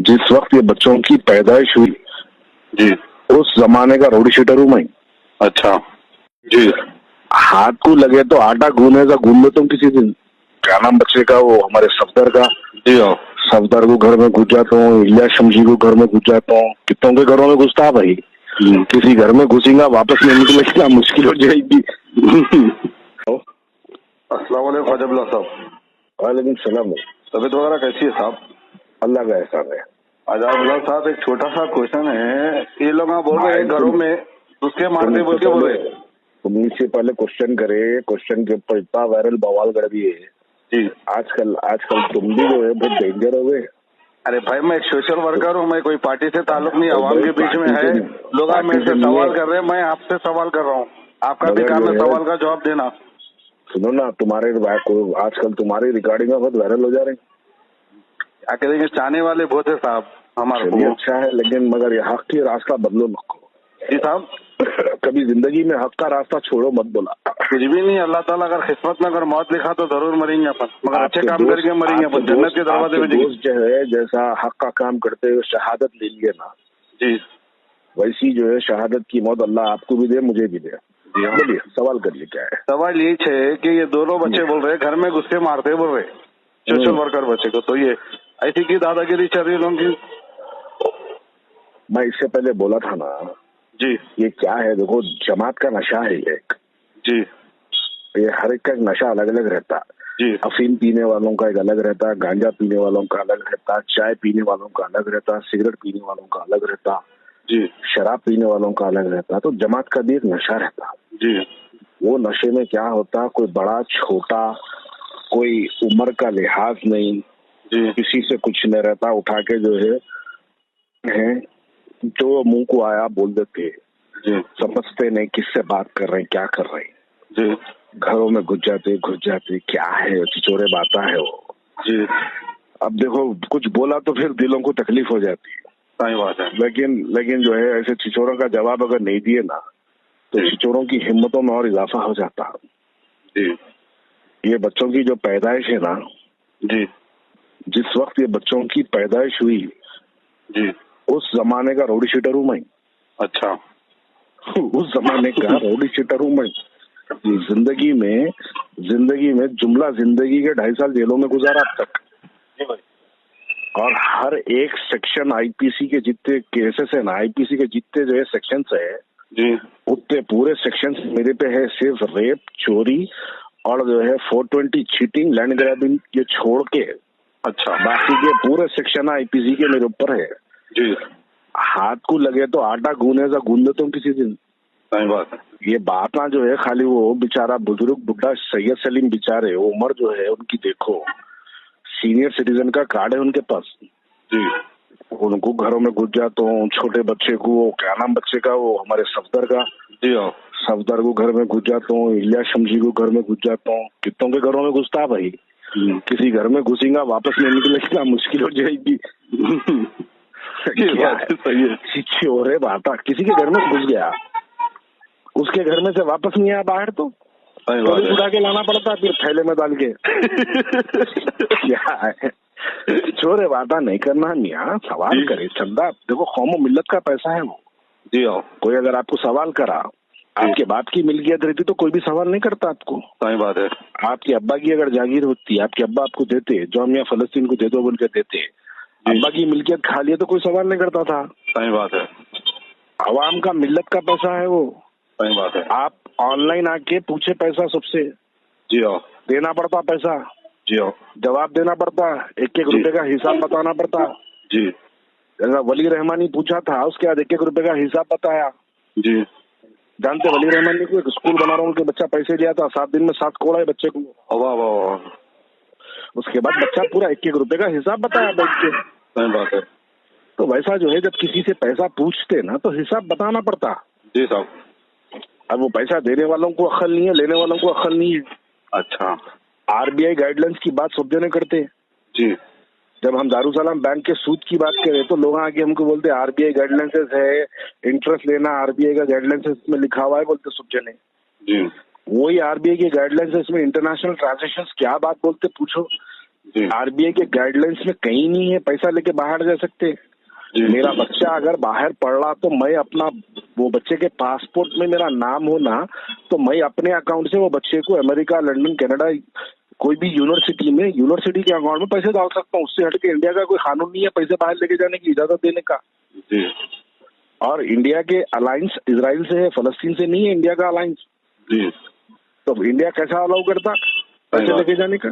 जिस वक्त ये बच्चों की पैदाइश हुई जी। उस जमाने का रोडी शीटर हूँ मैं। अच्छा जी। हाथ को लगे तो आटा गूंदेगा, गूंद लेता हूँ किसी दिन। क्या नाम बच्चे का, वो हमारे सफदर का। जी हाँ। सफदर को घर में घुस जाता हूँ, इलियास शमशी को घर में घुस जाता हूँ। कितनों के घरों में घुसता है भाई। किसी घर में घुसेगा वापस नहीं निकलेगा, मुश्किल हो जाएगी। अस्सलाम वालेकुम ख्वाजा साहब। वालेकुम सलाम। तबीयत वगैरह कैसी है साहब? अल्लाह का एहसान है। आजाद साहब, एक छोटा सा क्वेश्चन है। ये लोग बोल रहे हैं घरों में उसके मारते बोल के बोल रहे। तुम इससे पहले क्वेश्चन करे, क्वेश्चन के ऊपर इतना वायरल बवाल कर दिए जी। आजकल तुम भी जो है बहुत डेंजर हो गए। अरे भाई, मैं एक सोशल वर्कर हूँ, मैं कोई पार्टी से ताल्लुक नहीं, आवाम के बीच में है। लोग मेरे से सवाल कर रहे हैं, मैं आपसे सवाल कर रहा हूँ। आपका भी काम है सवाल का जवाब देना। सुनो ना, आजकल तुम्हारी रिकॉर्डिंग बहुत वायरल हो जा रही है। क्या करेंगे, चाहने वाले बहुत है साहब हमारे को। अच्छा है, लेकिन मगर ये हक की रास्ता बदलो मत। जी साहब, कभी जिंदगी में हक का रास्ता छोड़ो मत बोला। कुछ भी नहीं, अल्लाह ताला अगर किस्मत में अगर मौत लिखा तो जरूर मरेंगे अपन, मगर अच्छे काम करके मरेंगे अपन, जन्नत के दरवाजे में। दोस्त जो है जैसा हक का काम करते हुए शहादत ले लिए ना जी, वैसी जो है शहादत की मौत अल्लाह आपको भी दे, मुझे भी दे। बोलिए, सवाल करिए क्या है। सवाल ये है कि ये दोनों बच्चे बोल रहे घर में घुस के मारते बोल रहे सोशल वर्कर बच्चे को, तो ये ऐसी की दादागिरी चल रही है लोगों की। मैं इससे पहले बोला था ना जी, ये क्या है, देखो जमात का नशा है एक। जी, ये हर एक का एक नशा अलग अलग रहता जी। अफीम पीने वालों का एक अलग रहता, गांजा पीने वालों का अलग रहता, चाय पीने वालों का अलग रहता, सिगरेट पीने वालों का अलग रहता जी, शराब पीने वालों का अलग रहता। तो जमात का भी एक नशा रहता जी। वो नशे में क्या होता, कोई बड़ा छोटा, कोई उम्र का लिहाज नहीं जी, किसी से कुछ नहीं रहता, उठा के जो है जो मुंह को आया बोल देते जी, समझते नहीं किससे बात कर रहे हैं, क्या कर रहे हैं। जी, घरों में घुस जाते क्या है, चिचोरे बाता है वो। जी। अब देखो कुछ बोला तो फिर दिलों को तकलीफ हो जाती है। सही बात है। लेकिन जो है ऐसे चिचोरों का जवाब अगर नहीं दिए ना तो चिचोरों की हिम्मतों में और इजाफा हो जाता। जी। ये बच्चों की जो पैदाइश है ना जी, जिस वक्त ये बच्चों की पैदाइश हुई जी। उस जमाने का रोडी शीटर हूँ मैं। अच्छा। उस जमाने का रोडी शीटर हूँ मैं। जिंदगी में जुमला जिंदगी के 2.5 साल जेलों में गुजारा अब तक। और हर एक सेक्शन आईपीसी के जितने केसेस है ना, आईपीसी के जितने जो है सेक्शंस है जी, उतने पूरे सेक्शंस मेरे पे है। सिर्फ रेप, चोरी और जो है 420 चीटिंग, लैंड ग्रैबिंग ये छोड़ के अच्छा बाकी के पूरे सेक्शन आईपीसी के मेरे ऊपर है। जी। हाथ को लगे तो आटा गूंदेगा, गूंद लेता हूँ किसी दिन। सही बात है। ये बात ना जो है खाली वो बेचारा बुजुर्ग बुढ़ा सैयद सलीम बेचारे उम्र जो है उनकी, देखो सीनियर सिटीजन का कार्ड है उनके पास जी, उनको घरों में घुस जाता हूँ। छोटे बच्चे को, वो क्या नाम बच्चे का, वो हमारे सफदर का। जी हाँ। सफदर को घर में घुस जाता हूँ, इलियास शमशी को घर में घुस जाता हूँ। कितनों के घरों में घुसता है भाई। किसी घर में घुसेगा वापस नहीं निकलेगा, मुश्किल हो जाएगी। सही है। चिचोरे बाता, किसी के घर में घुस गया उसके घर में से वापस नहीं आया बाहर तो पुलिस उठा के लाना पड़ता फिर थैले में डाल के। क्या है, चोरे वादा नहीं करना मियाँ, सवाल करे चंदा। देखो कौम मिल्लत का पैसा है वो। जी हाँ। कोई अगर आपको सवाल करा, आपके बाप की मिल्कियत रहती तो कोई भी सवाल नहीं करता आपको। सही बात है। आपके अब्बा की अगर जागीर होती, आपके अब्बा आपको देते, जामिया फलस्तीन को दे दो बोल के देते, अब्बा की मिल्कियत खा लिया तो कोई सवाल नहीं करता था। सही बात है। अवाम का मिल्लत का पैसा है वो। सही बात है। आप ऑनलाइन आके पूछे पैसा सबसे, जी हाँ। देना पड़ता पैसा। जी हाँ। जवाब देना पड़ता, एक एक रुपए का हिसाब बताना पड़ता। जी। जैसा वली रहमानी पूछा था उसके बाद एक एक रुपए का हिसाब बताया। जी। जानते वली रहमानी को, एक स्कूल बना रहा हूँ, उनके बच्चा पैसे दिया था, 7 दिन में 7 करोड़ है बच्चे को। वाह वाह वाह। उसके बाद बच्चा पूरा एक एक रुपए का हिसाब बताया बैठ के। सही बात है। तो वैसा जो है जब किसी से पैसा पूछते ना तो हिसाब बताना पड़ता। जी साहब। अब वो पैसा देने वालों को अक्ल नहीं है, लेने वालों को अक्ल नहीं है। अच्छा। आरबीआई गाइडलाइंस की बात सब जने करते हैं। जी। जब हम दारुसलाम बैंक के सूद की बात करें तो लोग आके हमको बोलते हैं आरबीआई गाइडलाइंसेस है, इंटरेस्ट लेना आरबीआई का गाइडलाइंसेस में लिखा हुआ है, बोलते सब जने। जी। वही आरबीआई के गाइडलाइंसेस में इंटरनेशनल ट्रांजेक्शंस क्या बात बोलते पूछो, आरबीआई के गाइडलाइंस में कहीं नहीं है पैसा लेके बाहर जा सकते। मेरा बच्चा अगर बाहर पढ़ रहा तो मैं अपना वो बच्चे के पासपोर्ट में मेरा नाम हो ना, तो मैं अपने अकाउंट से वो बच्चे को अमेरिका, लंदन, कनाडा, कोई भी यूनिवर्सिटी के अकाउंट में पैसे डाल सकता हूँ। उससे हटके इंडिया का कोई कानून नहीं है पैसे बाहर लेके जाने की इजाजत देने का। और इंडिया के अलायंस इजराइल से है, फलस्तीन से नहीं है इंडिया का अलायंस। तो इंडिया कैसा अलाउ करता पैसे लेके जाने का?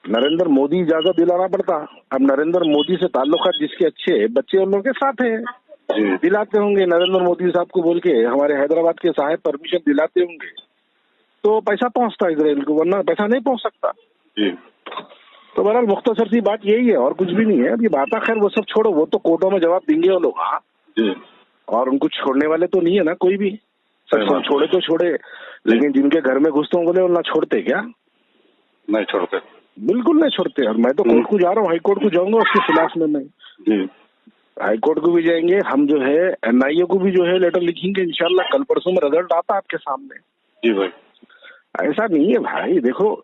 नरेंद्र मोदी इजाजत दिलाना पड़ता। अब नरेंद्र मोदी से ताल्लुकात जिसके अच्छे बच्चे उन लोगों के साथ है, दिलाते होंगे नरेंद्र मोदी साहब को बोल के, हमारे हैदराबाद के साहब परमिशन दिलाते होंगे तो पैसा पहुंचता इजराइल को, वरना पैसा नहीं पहुंच सकता। तो बहरहाल मुख्तसर सी बात यही है और कुछ भी नहीं है। अब ये बात खैर वो सब छोड़ो, वो तो कोर्टों में जवाब देंगे वो लोग। हाँ, और उनको छोड़ने वाले तो नहीं है ना कोई भी। सब छोड़े तो छोड़े, लेकिन जिनके घर में घुसते होंगे वो ना छोड़ते क्या? नहीं छोड़ते, बिल्कुल नहीं छोड़ते। और मैं तो कोर्ट को जा रहा हूँ, हाई कोर्ट को जाऊंगा उसके खिलाफ में। मैं हाई कोर्ट को भी जाएंगे, हम जो है एनआईए को भी जो है लेटर लिखेंगे इंशाल्लाह। कल परसों में रिजल्ट आता आपके सामने। जी भाई, ऐसा नहीं है भाई। देखो,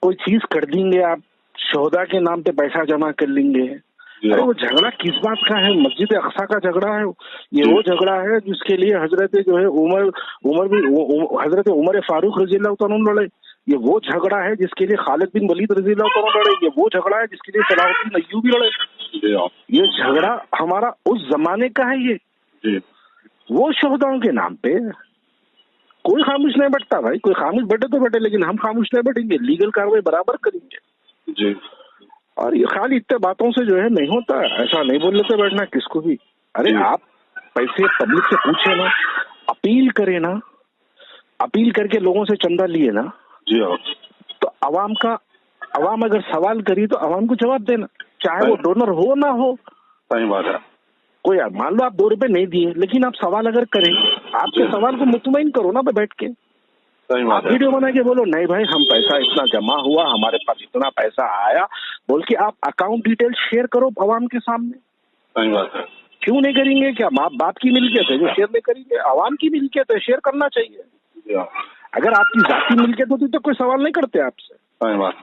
कोई चीज कर देंगे आप, शोहदा के नाम पे पैसा जमा कर लेंगे। अरे वो झगड़ा किस बात का है? मस्जिद अक्सा का झगड़ा है ये। वो झगड़ा है जिसके लिए हजरत जो है हजरत उमर फारूक रजी अल्लाह तआला अन्हु लड़े। ये वो झगड़ा है जिसके लिए खालिद बिन वलीद रजी अल्लाह तआला अन्हु लड़े। ये वो झगड़ा है जिसके लिए सलाहुद्दीन अय्यूबी लड़े। ये झगड़ा हमारा उस जमाने का है। ये वो शोहदाओं के नाम पे कोई खामोश नहीं बैठता भाई। कोई खामोश बैठे तो बैठे, लेकिन हम खामोश नहीं बैठेंगे, लीगल कार्रवाई बराबर करेंगे जी। और ये खाली इतने बातों से जो है नहीं होता, ऐसा नहीं बोल लेते बैठना किसको भी। अरे आप पैसे पब्लिक से पूछे ना, अपील करे ना, अपील करके लोगों से चंदा लिए ना जी। तो अवाम अगर सवाल करी तो अवाम को जवाब देना, चाहे वो डोनर हो ना हो। सही बात है। कोई मान लो आप 2 रुपए नहीं दिए, लेकिन आप सवाल अगर करें, आपके सवाल को मुतमईन करो ना बैठ के। आप वीडियो बना के बोलो नहीं भाई हम पैसा इतना जमा हुआ, हमारे पास इतना पैसा आया, बोल के आप अकाउंट डिटेल शेयर करो अवाम के सामने। सही बात है। क्यों नहीं करेंगे? क्या बाप की मिल्कियत है जो शेयर नहीं करेंगे? अवाम की मिल्कियत है, शेयर करना चाहिए। अगर आपकी जाती मिल्कियत होती तो कोई सवाल नहीं करते आपसे। सही बात।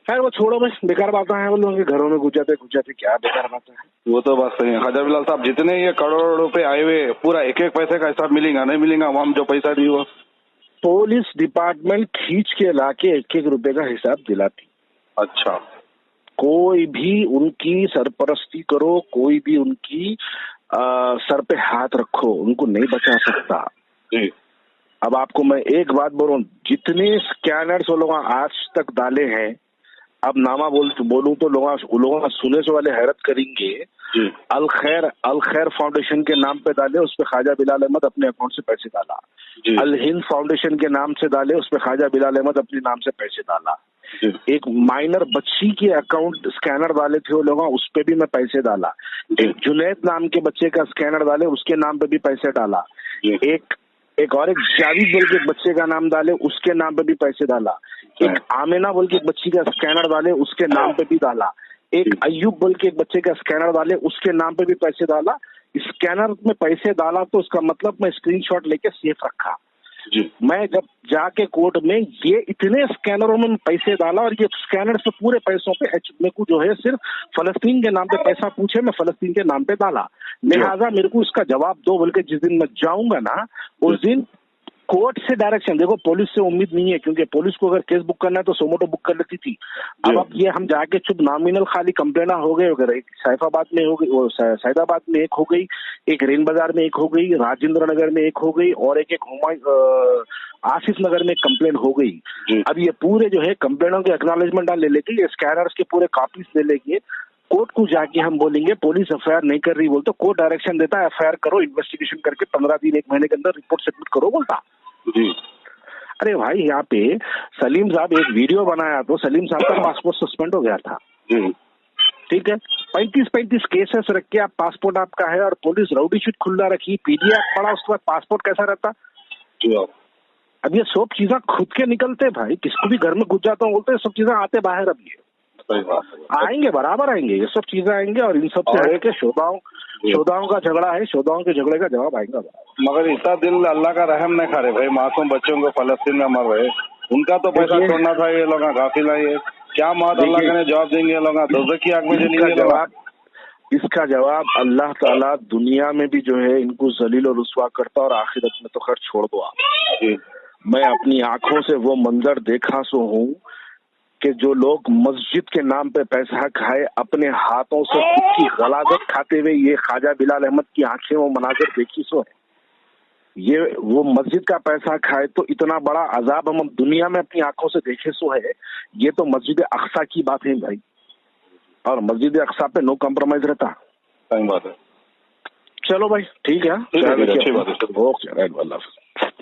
खैर वो छोड़ो बस, बेकार बातें हैं वो लोगों के घरों में घुस जाते क्या बेकार बातें हैं। वो तो बात सही है ख्वाजा बिलाल साहब। जितने ये करोड़ रुपए आए हुए, पूरा एक एक पैसे का हिसाब मिलेगा नहीं मिलेगा? अवाम जो पैसा दी हुआ, पुलिस डिपार्टमेंट खींच के लाके 1-1 रुपए का हिसाब दिलाती। अच्छा। कोई भी उनकी सरपरस्ती करो, कोई भी उनकी सर पे हाथ रखो, उनको नहीं बचा सकता जी। अब आपको मैं एक बात बोलूं, जितने स्कैनर्स वो लोग आज तक डाले हैं, अब नामा बोलूं तो लोग सुने से वाले हैरत करेंगे। अल खैर फाउंडेशन के नाम पे डाले, उस पे ख्वाजा बिलाल अहमद अपने अकाउंट से पैसे डाला। अल हिंद फाउंडेशन के नाम से डाले, उस पे ख्वाजा बिलाल अहमद अपने नाम से पैसे डाला। एक माइनर बच्ची के अकाउंट स्कैनर डाले थे वो लोग, उस पे भी मैं पैसे डाला। एक जुनैद नाम के बच्चे का स्कैनर डाले, उसके नाम पे भी पैसे डाला। एक और जावेद बोल के बच्चे का नाम डाले, उसके नाम पे भी पैसे डाला। एक आमिना बोल के एक बच्ची का स्कैनर डाले, उसके नाम पे भी डाला। एक अयूब बोल के एक बच्चे का स्कैनर डाले, उसके नाम पे भी पैसे डाला। स्कैनर में पैसे डाला तो उसका मतलब मैं स्क्रीनशॉट लेके सेफ रखा जी। मैं जब जाके कोर्ट में ये इतने स्कैनरों में पैसे डाला, और ये स्कैनर से पूरे पैसों पे मेरे को जो है सिर्फ फलस्तीन के नाम पे पैसा पूछे, मैं फलस्तीन के नाम पे डाला। लिहाजा मेरे को इसका जवाब दो बोल के जिस दिन मैं जाऊंगा ना, उस दिन कोर्ट से डायरेक्शन। देखो पुलिस से उम्मीद नहीं है, क्योंकि पुलिस को अगर केस बुक करना है तो सोमोटो बुक कर लेती थी। अब ये हम जाके चुप नॉमिनल खाली कंप्लेना हो गए वगैरह। एक सैफाबाद में हो गई, सैदाबाद में एक हो गई, एक रेन बाजार में एक हो गई, राजेंद्र नगर में एक हो गई, और एक आसिफ नगर में कंप्लेन हो गई। अब ये पूरे जो है कंप्लेनों के एक्नॉलेजमेंट ले लेके, ये स्कैनर्स के पूरे कॉपीज ले लेके कोर्ट को जाके हम बोलेंगे पुलिस एफआईआर नहीं कर रही, बोलते कोर्ट डायरेक्शन देता है एफआईआर करो, इन्वेस्टिगेशन करके 15 दिन 1 महीने के अंदर रिपोर्ट सबमिट करो बोलता जी। अरे भाई यहाँ पे सलीम साहब एक वीडियो बनाया तो सलीम साहब का पासपोर्ट सस्पेंड हो गया था जी। ठीक है, 35 केसेस रख के आप पासपोर्ट आपका है, और पुलिस राउडी शीट खुला रखी, पीडीएफ पड़ा, उसके बाद पासपोर्ट कैसा रहता जी। अब ये सब चीजें खुद के निकलते भाई, किसको भी घर में घुस जाता हूँ बोलते सब चीजें आते बाहर। अब ये आएंगे, बराबर आएंगे, ये सब चीजें आएंगे, और इन सब से हटके शोधाओं का झगड़ा है, शोधाओं के झगड़े का जवाब आएगा। मगर इतना दिल अल्लाह का रहम नहीं खा रहे भाई, मासूम बच्चों को फलस्तीन में मर रहे, उनका तो पैसा छोड़ना था, ये लोग गाफिल है। क्या मौत अल्लाह करे जवाब देंगे लोग, दोज़ख की आग में जलेंगे लोग। इसका जवाब अल्लाह ताला दुनिया में भी जो है इनको जलील और रुस्वा करता और आखिरत में तो खैर छोड़ दो आप। मैं अपनी आंखों से वो मंजर देखा सो हूँ कि जो लोग मस्जिद के नाम पे पैसा खाए, अपने हाथों से खुद की गलाजत खाते हुए, ये ख्वाजा बिलाल अहमद की आंखें वो मनाजर देखी सो है। ये वो मस्जिद का पैसा खाए तो इतना बड़ा अजाब हम दुनिया में अपनी आंखों से देखे सो है। ये तो मस्जिद अक्सा की बात है भाई, और मस्जिद अक्सा पे नो कॉम्प्रोमाइज रहता। सही बात है। चलो भाई ठीक है, अच्छी बात है। ओके, अल्लाह हाफ़िज़।